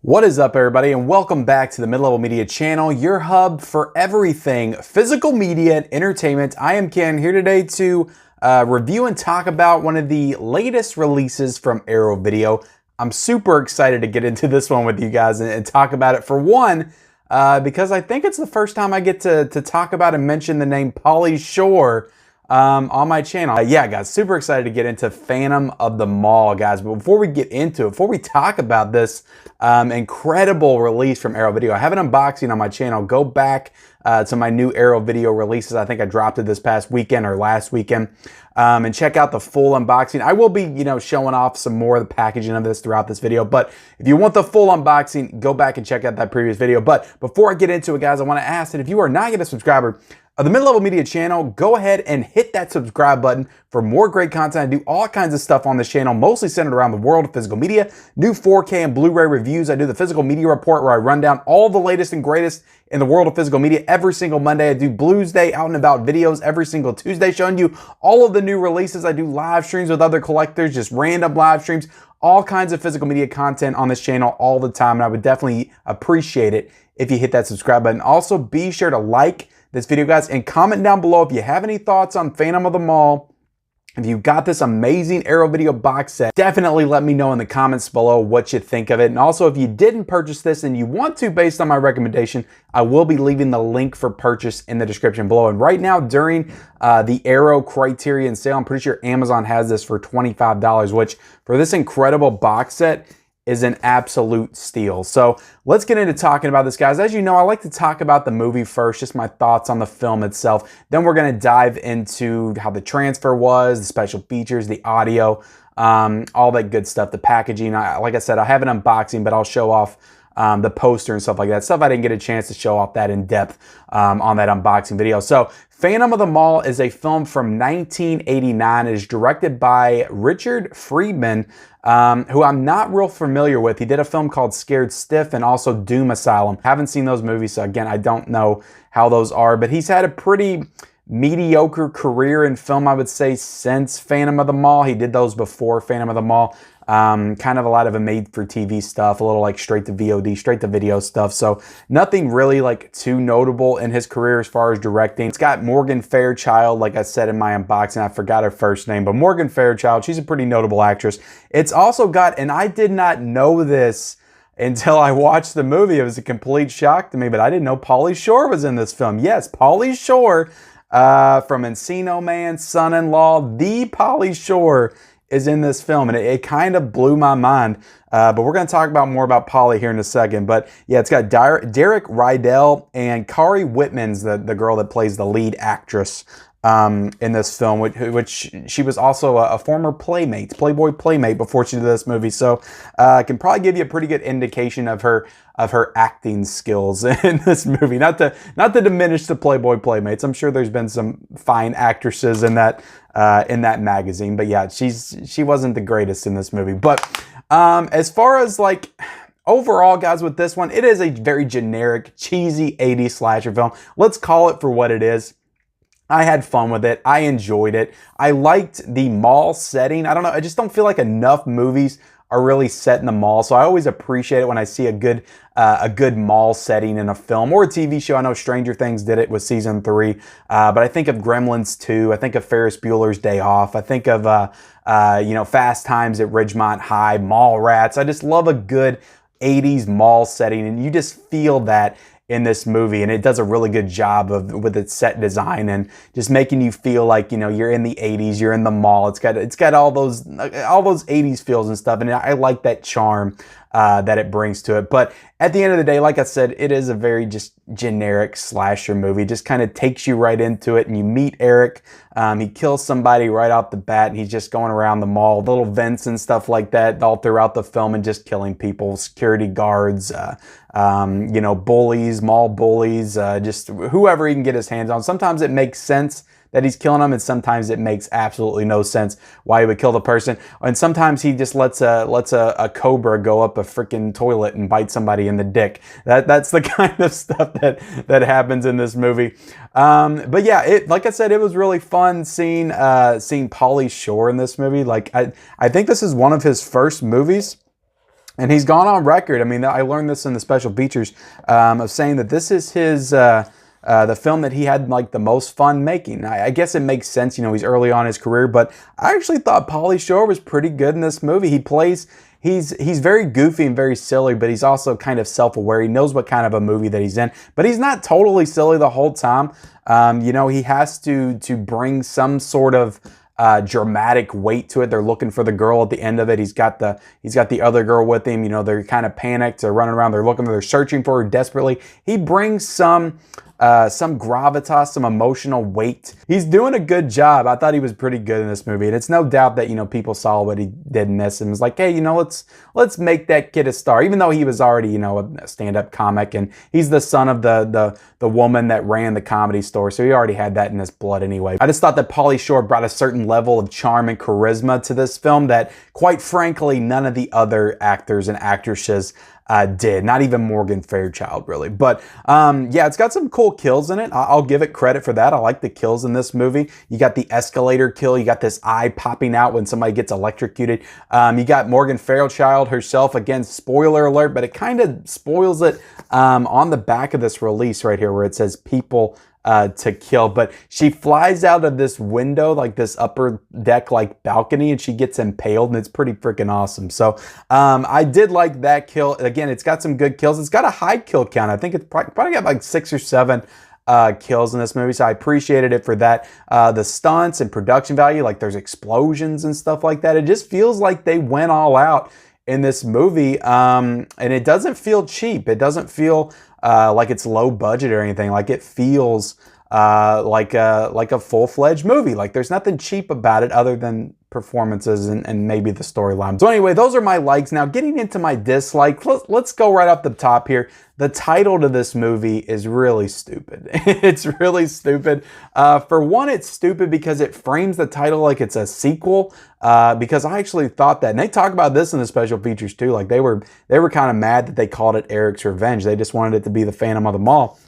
What is up, everybody, and welcome back to the Mid-Level Media channel, your hub for everything physical media and entertainment. I am Ken, here today to review and talk about one of the latest releases from Arrow Video. I'm super excited to get into this one with you guys and talk about it. For one, because I think it's the first time I get to talk about and mention the name Pauly Shore on my channel. Yeah, guys, super excited to get into Phantom of the Mall, guys. But before we get into it, before we talk about this incredible release from Arrow Video, I have an unboxing on my channel. Go back to my new Arrow Video releases. I think I dropped it this past weekend or last weekend. And check out the full unboxing. I will be, showing off some more of the packaging of this throughout this video. But if you want the full unboxing, go back and check out that previous video. But before I get into it, guys, I want to ask that if you are not yet a subscriber of the Mid-Level Media channel, go ahead and hit that subscribe button for more great content. I do all kinds of stuff on this channel, mostly centered around the world of physical media, new 4K and Blu-ray reviews. I do the Physical Media Report where I run down all the latest and greatest in the world of physical media every single Monday. I do Blues Day out and about videos every single Tuesday, showing you all of the new releases. I do live streams with other collectors, just random live streams, all kinds of physical media content on this channel all the time. And I would definitely appreciate it if you hit that subscribe button. Also, be sure to like this video, guys, and comment down below if you have any thoughts on Phantom of the Mall. If you got this amazing Arrow Video box set, definitely let me know in the comments below what you think of it. And also, if you didn't purchase this and you want to, based on my recommendation, I will be leaving the link for purchase in the description below. And right now, during the Arrow Criterion sale, I'm pretty sure Amazon has this for $25, which for this incredible box set is an absolute steal. So let's get into talking about this, guys. As you know, I like to talk about the movie first, just my thoughts on the film itself. Then we're gonna dive into how the transfer was, the special features, the audio, all that good stuff, the packaging. Like I said, I have an unboxing, but I'll show off the poster and stuff like that. Stuff I didn't get a chance to show off that in depth on that unboxing video. So Phantom of the Mall is a film from 1989. It is directed by Richard Friedman, who I'm not real familiar with. He did a film called Scared Stiff and also Doom Asylum. Haven't seen those movies, so again, I don't know how those are, but he's had a pretty mediocre career in film, I would say, since Phantom of the Mall. He did those before Phantom of the Mall. Kind of a lot of made-for-TV stuff, a little like straight-to-VOD, straight-to-video stuff. So nothing really like too notable in his career as far as directing. It's got Morgan Fairchild, like I said in my unboxing. I forgot her first name, but Morgan Fairchild, she's a pretty notable actress. It's also got, and I did not know this until I watched the movie. It was a complete shock to me, but I didn't know Pauly Shore was in this film. Yes, Pauly Shore from Encino Man, Son-in-Law, the Pauly Shore is in this film, and it kind of blew my mind. But we're going to talk about more about Pauly here in a second. But yeah, it's got Derek Rydell and Kari Whitman's the girl that plays the lead actress in this film, which she was also a former Playboy playmate before she did this movie. So I can probably give you a pretty good indication of her acting skills in this movie. Not to diminish the Playboy playmates. I'm sure there's been some fine actresses in that magazine, but yeah, she wasn't the greatest in this movie. But as far as like overall, guys, with this one, it is a very generic, cheesy 80s slasher film. Let's call it for what it is. I had fun with it. I enjoyed it. I liked the mall setting. I don't know. I just don't feel like enough movies are really set in the mall. So I always appreciate it when I see a good mall setting in a film or a TV show. I know Stranger Things did it with season 3, but I think of Gremlins 2. I think of Ferris Bueller's Day Off. I think of Fast Times at Ridgemont High, Mallrats. I just love a good 80s mall setting, and you just feel that in this movie, and it does a really good job with its set design and just making you feel like you're in the 80s, you're in the mall. It's got all those 80s feels and stuff, and I like that charm that it brings to it. But at the end of the day, like I said, it is a very just generic slasher movie. It just kind of takes you right into it, and you meet Eric. He kills somebody right off the bat, and he's just going around the mall, little vents and stuff like that all throughout the film, and just killing people, security guards, bullies, mall bullies, just whoever he can get his hands on. Sometimes it makes sense that he's killing them, and sometimes it makes absolutely no sense why he would kill the person. And sometimes he just lets a cobra go up a freaking toilet and bite somebody in the dick. That's the kind of stuff that happens in this movie. But yeah, like I said, it was really fun seeing Pauly Shore in this movie. Like I think this is one of his first movies. And he's gone on record. I mean, I learned this in the special features of saying that this is his the film that he had like the most fun making. I guess it makes sense, you know, he's early on in his career, but I actually thought Pauly Shore was pretty good in this movie. He's very goofy and very silly, but he's also kind of self-aware. He knows what kind of a movie that he's in, but he's not totally silly the whole time. You know, he has to bring some sort of dramatic weight to it. They're looking for the girl at the end of it. He's got the other girl with him. You know, they're kind of panicked. They're running around. They're searching for her desperately. He brings some gravitas, some emotional weight. He's doing a good job. I thought he was pretty good in this movie. And it's no doubt that, you know, people saw what he did in this and was like, hey, you know, let's make that kid a star. Even though he was already, you know, a stand-up comic, and he's the son of the woman that ran the Comedy Store. So he already had that in his blood anyway. I just thought that Pauly Shore brought a certain level of charm and charisma to this film that, quite frankly, none of the other actors and actresses did. Not even Morgan Fairchild, really. But yeah, it's got some cool kills in it. I'll give it credit for that. I like the kills in this movie. You got the escalator kill. You got this eye popping out when somebody gets electrocuted. You got Morgan Fairchild herself. Again, spoiler alert, but it kind of spoils it on the back of this release right here where it says people to kill, but she flies out of this window, like this upper deck like balcony, and she gets impaled, and it's pretty freaking awesome. So I did like that kill. Again, it's got some good kills. It's got a high kill count. I think it's probably got like 6 or 7 kills in this movie, so I appreciated it for that. The stunts and production value, like there's explosions and stuff like that. It just feels like they went all out in this movie, and it doesn't feel cheap. It doesn't feel like it's low budget or anything. Like it feels like a full-fledged movie. Like there's nothing cheap about it other than performances and maybe the storyline. So anyway, those are my likes. Now getting into my dislikes, let's go right off the top here. The title to this movie is really stupid. It's really stupid. For one, it's stupid because it frames the title like it's a sequel. Because I actually thought that, and they talk about this in the special features too. Like they were kind of mad that they called it Eric's Revenge. They just wanted it to be the Phantom of the Mall.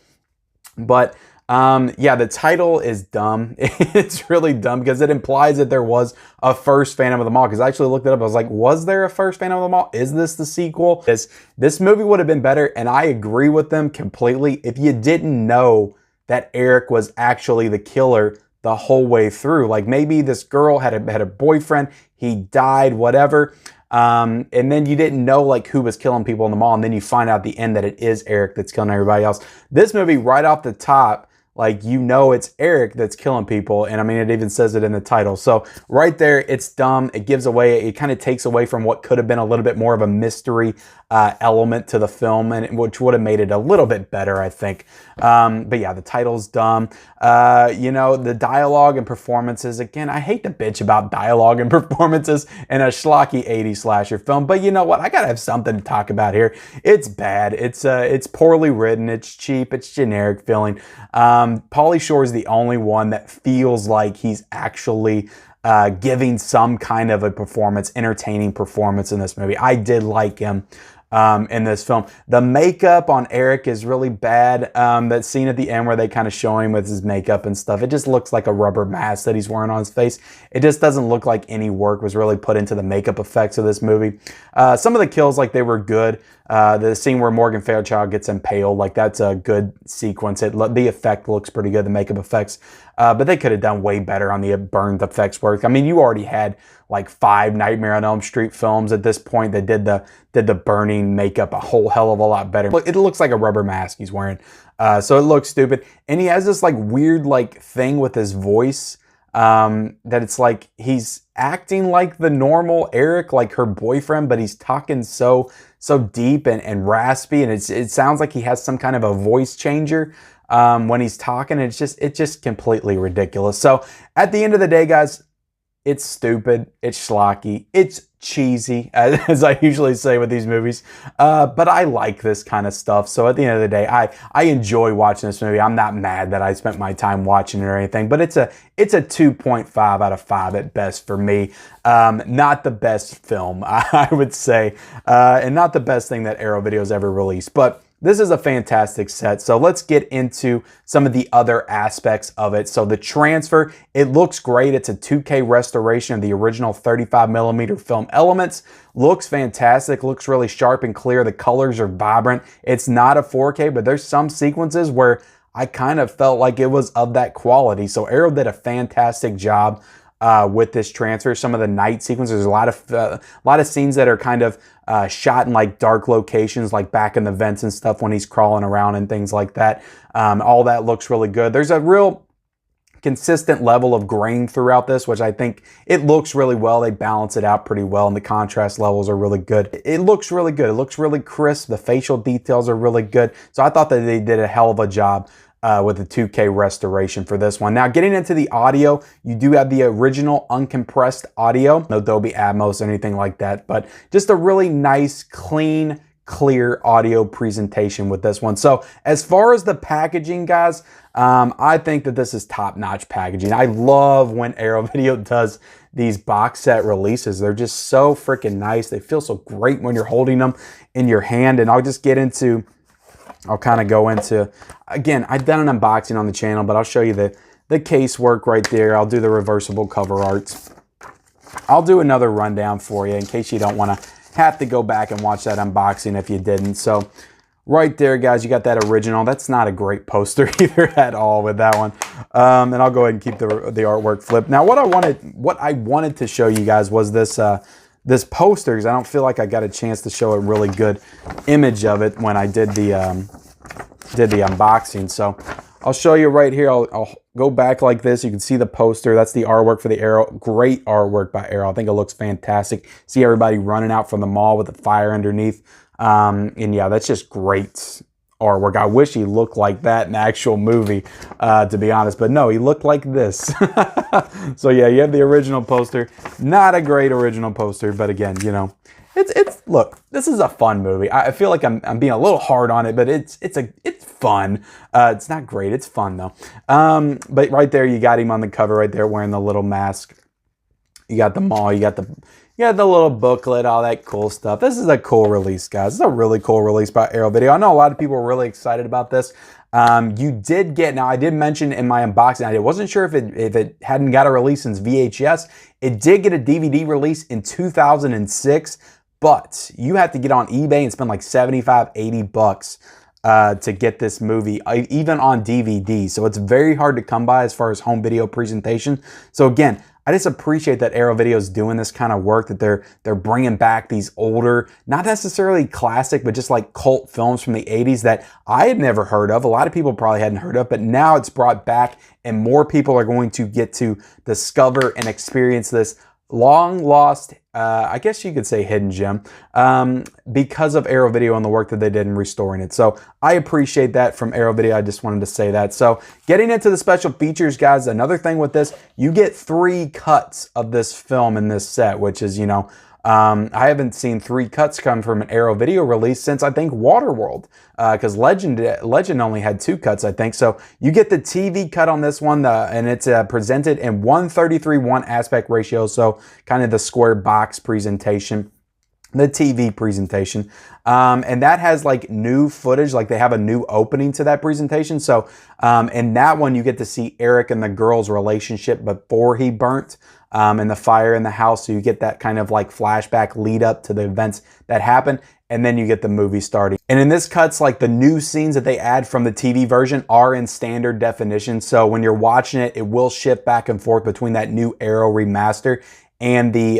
But yeah, the title is dumb. It's really dumb because it implies that there was a first Phantom of the Mall. Because I actually looked it up. I was like, was there a first Phantom of the Mall? Is this the sequel? This movie would have been better, and I agree with them completely, if you didn't know that Eric was actually the killer the whole way through. Like maybe this girl had a boyfriend, he died, whatever. And then you didn't know like who was killing people in the mall, and then you find out at the end that it is Eric that's killing everybody else. This movie, right off the top, like, you know, it's Eric that's killing people. And I mean, it even says it in the title. So right there, it's dumb. It gives away, it kind of takes away from what could have been a little bit more of a mystery element to the film, and which would have made it a little bit better, I think. But yeah, the title's dumb. You know, the dialogue and performances, again, I hate to bitch about dialogue and performances in a schlocky 80s slasher film, but you know what? I gotta have something to talk about here. It's bad. It's poorly written. It's cheap. It's generic feeling. Pauly Shore is the only one that feels like he's actually giving some kind of a performance, entertaining performance in this movie. I did like him in this film. The makeup on Eric is really bad. That scene at the end where they kind of show him with his makeup and stuff, it just looks like a rubber mask that he's wearing on his face. It just doesn't look like any work was really put into the makeup effects of this movie. Some of the kills, like, they were good. The scene where Morgan Fairchild gets impaled, like, that's a good sequence. The effect looks pretty good, the makeup effects. But they could have done way better on the burned effects work. I mean, you already had like 5 Nightmare on Elm Street films at this point that did the burning makeup a whole hell of a lot better. It looks like a rubber mask he's wearing. So it looks stupid. And he has this like weird like thing with his voice that it's like he's acting like the normal Eric, like her boyfriend, but he's talking so deep and raspy, and it sounds like he has some kind of a voice changer when he's talking. It's just completely ridiculous. So at the end of the day, guys, it's stupid, it's schlocky, it's cheesy, as I usually say with these movies, but I like this kind of stuff. So at the end of the day, I enjoy watching this movie. I'm not mad that I spent my time watching it or anything, but it's a 2.5 out of 5 at best for me. Not the best film, I would say, and not the best thing that Arrow Video's ever released, but this is a fantastic set. So let's get into some of the other aspects of it. So the transfer, it looks great. It's a 2K restoration of the original 35mm film elements. Looks fantastic, looks really sharp and clear. The colors are vibrant. It's not a 4K, but there's some sequences where I kind of felt like it was of that quality. So Arrow did a fantastic job with this transfer. Some of the night sequences, there's a lot of scenes that are kind of shot in like dark locations, like back in the vents and stuff when he's crawling around and things like that. All that looks really good. There's a real consistent level of grain throughout this, which I think it looks really well. They balance it out pretty well, and the contrast levels are really good. It looks really good. It looks really crisp. The facial details are really good. So I thought that they did a hell of a job with the 2K restoration for this one. Now, getting into the audio, you do have the original uncompressed audio, no Dolby Atmos or anything like that, but just a really nice, clean, clear audio presentation with this one. So as far as the packaging, guys, I think that this is top-notch packaging. I love when Arrow Video does these box set releases. They're just so freaking nice. They feel so great when you're holding them in your hand. And I'll kind of go into, again, I've done an unboxing on the channel, but I'll show you the case work right there. I'll do the reversible cover arts. I'll do another rundown for you in case you don't want to have to go back and watch that unboxing if you didn't. So right there, guys, you got that original. That's not a great poster either at all with that one. And I'll go ahead and keep the artwork flipped. Now, what I wanted to show you guys was this this poster, because I don't feel like I got a chance to show a really good image of it when I did the unboxing. So I'll show you right here. I'll go back like this. You can see the poster. That's the artwork for the Arrow. Great artwork by Arrow. I think it looks fantastic. See everybody running out from the mall with the fire underneath. And yeah, that's just great artwork. I wish he looked like that in the actual movie, to be honest. But no, he looked like this. So yeah, you have the original poster. Not a great original poster, but again, you know, look, this is a fun movie. I feel like I'm being a little hard on it, but it's fun. It's not great. It's fun though. But right there, you got him on the cover right there wearing the little mask. You got the mall. You got the little booklet, all that cool stuff. This is a cool release, guys. It's a really cool release by Arrow Video. I know a lot of people are really excited about this. You did get, now I did mention in my unboxing, I wasn't sure if it hadn't got a release since VHS. It did get a DVD release in 2006, but you have to get on eBay and spend like 75, 80 bucks to get this movie, even on DVD. So it's very hard to come by as far as home video presentation. So again, I just appreciate that Arrow Video is doing this kind of work, that they're bringing back these older, not necessarily classic, but just like cult films from the 80s that I had never heard of. A lot of people probably hadn't heard of, but now it's brought back and more people are going to get to discover and experience this long lost, I guess you could say hidden gem, because of Arrow Video and the work that they did in restoring it. So I appreciate that from Arrow Video. I just wanted to say that. So getting into the special features, guys, another thing with this, you get 3 cuts of this film in this set, which is, you know, I haven't seen 3 cuts come from an Arrow Video release since I think Waterworld, because Legend only had 2 cuts, I think. So you get the TV cut on this one, and it's presented in 1:33:1 aspect ratio, so kind of the square box presentation, the TV presentation. And that has like new footage, like they have a new opening to that presentation. So in that one, you get to see Eric and the girl's relationship before he burnt. And the fire in the house, so you get that kind of like flashback lead up to the events that happen, and then you get the movie starting. And in this cuts, like the new scenes that they add from the TV version are in standard definition, so when you're watching it, it will shift back and forth between that new Arrow remaster and the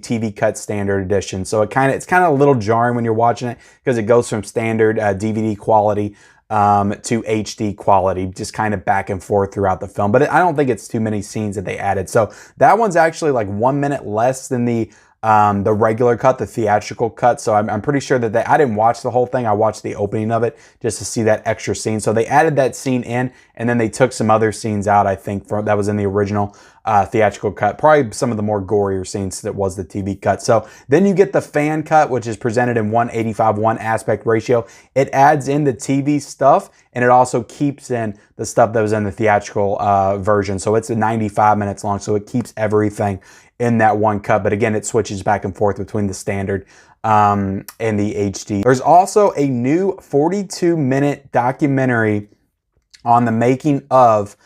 TV cut standard edition. So it's kind of a little jarring when you're watching it, because it goes from standard DVD quality to HD quality, just kind of back and forth throughout the film. But I don't think it's too many scenes that they added. So that one's actually like 1 minute less than the regular cut, the theatrical cut. So I'm pretty sure that I didn't watch the whole thing. I watched the opening of it just to see that extra scene. So they added that scene in, and then they took some other scenes out, I think, that was in the original theatrical cut. Probably some of the more gorier scenes that was the TV cut. So then you get the fan cut, which is presented in 1:85:1 aspect ratio. It adds in the TV stuff, and it also keeps in the stuff that was in the theatrical version. So it's 95 minutes long, so it keeps everything in that one cut. But again, it switches back and forth between the standard in the HD. There's also a new 42-minute documentary on the making of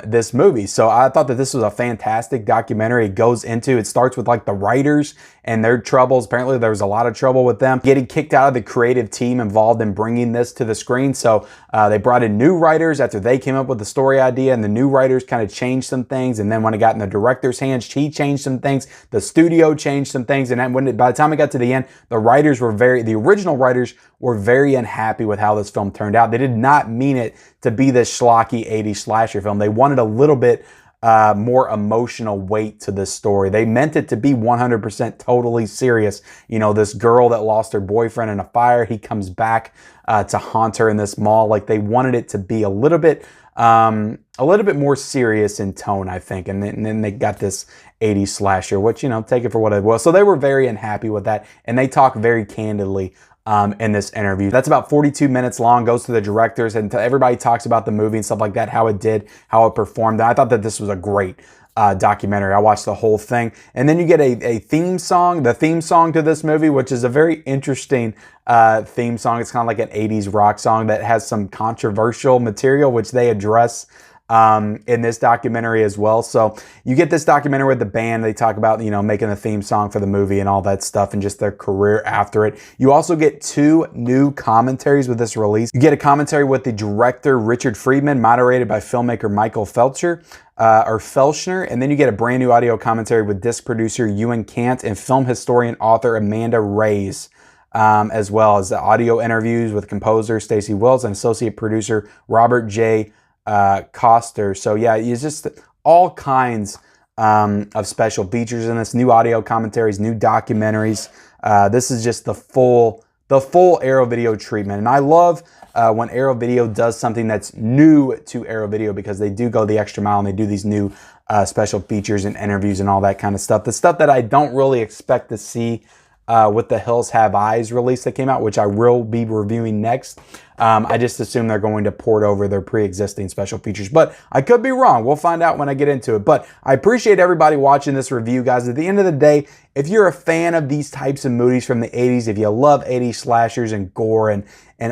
this movie. So I thought that this was a fantastic documentary. It starts with like the writers and their troubles. Apparently there was a lot of trouble with them getting kicked out of the creative team involved in bringing this to the screen. So they brought in new writers after they came up with the story idea, and the new writers kind of changed some things. And then when it got in the director's hands, he changed some things. The studio changed some things. And then by the time it got to the end, the original writers were very unhappy with how this film turned out. They did not mean it to be this schlocky 80s slasher film. They wanted a little bit more emotional weight to this story. They meant it to be 100% totally serious. You know, this girl that lost her boyfriend in a fire, he comes back to haunt her in this mall. Like, they wanted it to be a little bit more serious in tone, I think. And then they got this 80s slasher, which, you know, take it for what it was. So they were very unhappy with that, and they talk very candidly in this interview. That's about 42 minutes long, goes to the directors, and everybody talks about the movie and stuff like that, how it did, how it performed. And I thought that this was a great documentary. I watched the whole thing. And then you get a theme song, the theme song to this movie, which is a very interesting theme song. It's kind of like an 80s rock song that has some controversial material, which they address in this documentary as well. So you get this documentary with the band. They talk about, you know, making the theme song for the movie and all that stuff, and just their career after it. You also get 2 new commentaries with this release. You get a commentary with the director Richard Friedman, moderated by filmmaker Michael Felchner, and then you get a brand new audio commentary with disc producer Ewan Cant and film historian author Amanda Reyes. As well as the audio interviews with composer Stacey Wills and associate producer Robert J. Coster. So yeah, it's just all kinds of special features in this. New audio commentaries, new documentaries. This is just the full Arrow Video treatment. And I love when Arrow Video does something that's new to Arrow Video, because they do go the extra mile and they do these new special features and interviews and all that kind of stuff. The stuff that I don't really expect to see with the Hills Have Eyes release that came out, which I will be reviewing next. I just assume they're going to port over their pre-existing special features, but I could be wrong. We'll find out when I get into it. But I appreciate everybody watching this review, guys. At the end of the day, if you're a fan of these types of movies from the 80s, if you love 80s slashers and gore and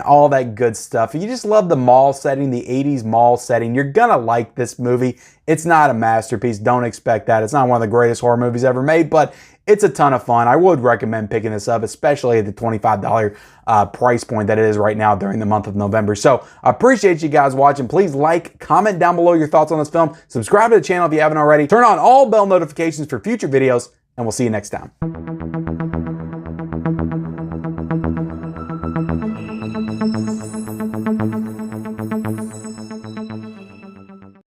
all that good stuff, if you just love the mall setting, the 80s mall setting, you're gonna like this movie. It's not a masterpiece. Don't expect that. It's not one of the greatest horror movies ever made, but it's a ton of fun. I would recommend picking this up, especially at the $25 price point that it is right now during the month of November. So I appreciate you guys watching. Please like, comment down below your thoughts on this film. Subscribe to the channel if you haven't already. Turn on all bell notifications for future videos, and we'll see you next time.